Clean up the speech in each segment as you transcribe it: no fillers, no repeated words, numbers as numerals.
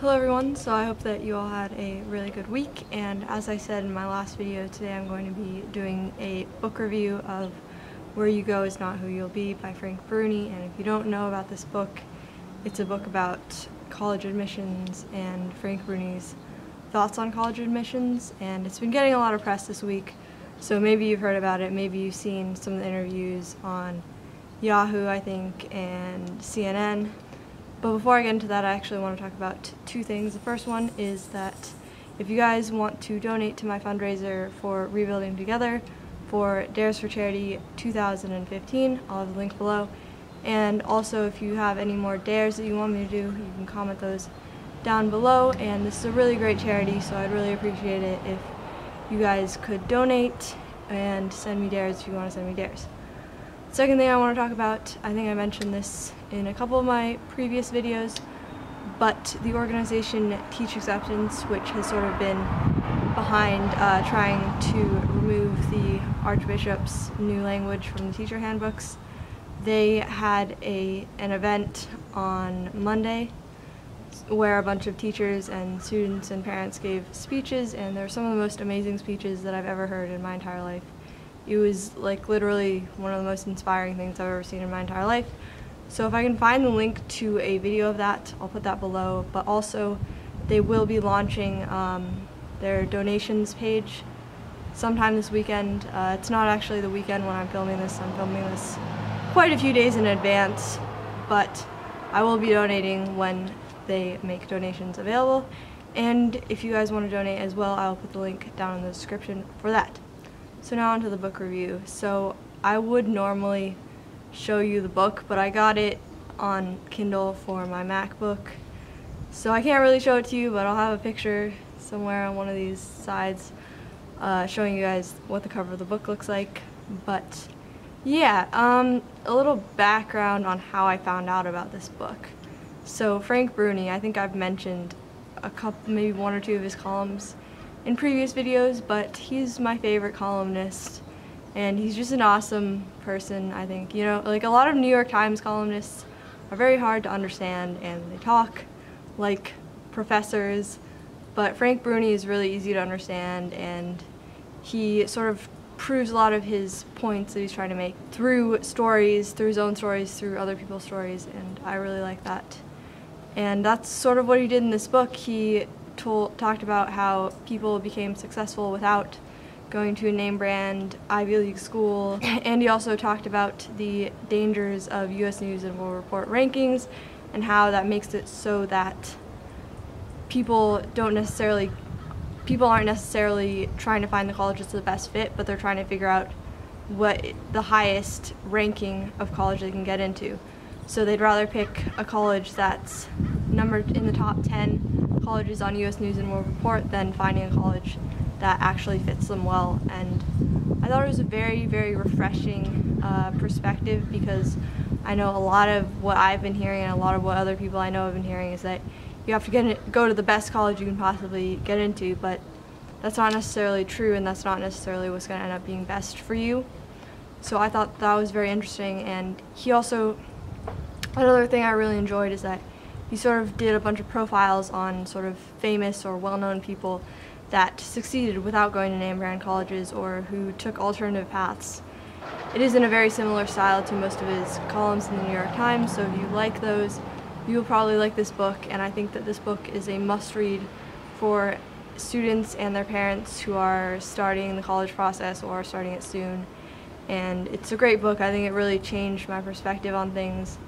Hello everyone, so I hope that you all had a really good week, and as I said in my last video, today I'm going to be doing a book review of Where You Go Is Not Who You'll Be by Frank Bruni. And if you don't know about this book, it's a book about college admissions and Frank Bruni's thoughts on college admissions, and it's been getting a lot of press this week, so maybe you've heard about it, maybe you've seen some of the interviews on Yahoo, I think, and CNN. But before I get into that, I actually want to talk about two things. The first one is that if you guys want to donate to my fundraiser for Rebuilding Together for Dares for Charity 2015, I'll have the link below. And also, if you have any more dares that you want me to do, you can comment those down below. And this is a really great charity, so I'd really appreciate it if you guys could donate and send me dares if you want to send me dares. Second thing I want to talk about, I think I mentioned this in a couple of my previous videos, but the organization Teach Acceptance, which has sort of been behind trying to remove the Archbishop's new language from the teacher handbooks, they had an event on Monday where a bunch of teachers and students and parents gave speeches, and they're some of the most amazing speeches that I've ever heard in my entire life. It was like literally one of the most inspiring things I've ever seen in my entire life. So if I can find the link to a video of that, I'll put that below. But also, they will be launching their donations page sometime this weekend. It's not actually the weekend when I'm filming this. I'm filming this quite a few days in advance, but I will be donating when they make donations available. And if you guys want to donate as well, I'll put the link down in the description for that. So now onto the book review. So I would normally show you the book, but I got it on Kindle for my MacBook, so I can't really show it to you, but I'll have a picture somewhere on one of these sides showing you guys what the cover of the book looks like. But yeah, a little background on how I found out about this book. So Frank Bruni, I think I've mentioned a couple, maybe one or two of his columns in previous videos, but he's my favorite columnist, and he's just an awesome person, I think. You know, like a lot of New York Times columnists are very hard to understand, and they talk like professors, but Frank Bruni is really easy to understand, and he sort of proves a lot of his points that he's trying to make through stories, through his own stories, through other people's stories, and I really like that. And that's sort of what he did in this book. He talked about how people became successful without going to a name brand Ivy League school, and he also talked about the dangers of US News and World Report rankings and how that makes it so that people aren't necessarily trying to find the college that's the best fit, but they're trying to figure out what the highest ranking of college they can get into. So they'd rather pick a college that's numbered in the top 10 colleges on US News and World Report than finding a college that actually fits them well. And I thought it was a very, very refreshing perspective, because I know a lot of what I've been hearing and a lot of what other people I know have been hearing is that you have to go to the best college you can possibly get into, but that's not necessarily true, and that's not necessarily what's going to end up being best for you. So I thought that was very interesting. And he also, another thing I really enjoyed is that he sort of did a bunch of profiles on sort of famous or well-known people that succeeded without going to name brand colleges or who took alternative paths. It is in a very similar style to most of his columns in the New York Times, so if you like those, you will probably like this book. And I think that this book is a must-read for students and their parents who are starting the college process or are starting it soon. And it's a great book. I think it really changed my perspective on things.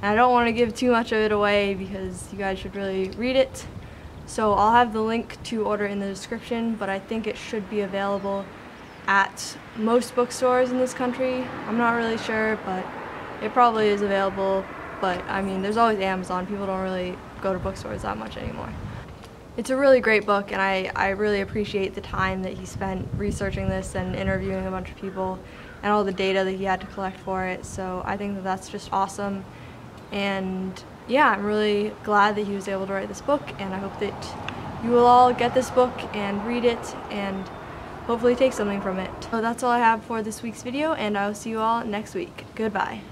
And I don't want to give too much of it away because you guys should really read it. So I'll have the link to order in the description, but I think it should be available at most bookstores in this country. I'm not really sure, but it probably is available. But I mean, there's always Amazon. People don't really go to bookstores that much anymore. It's a really great book, and I really appreciate the time that he spent researching this and interviewing a bunch of people and all the data that he had to collect for it. So I think that that's just awesome. And yeah, I'm really glad that he was able to write this book, and I hope that you will all get this book and read it and hopefully take something from it. So that's all I have for this week's video, and I will see you all next week. Goodbye.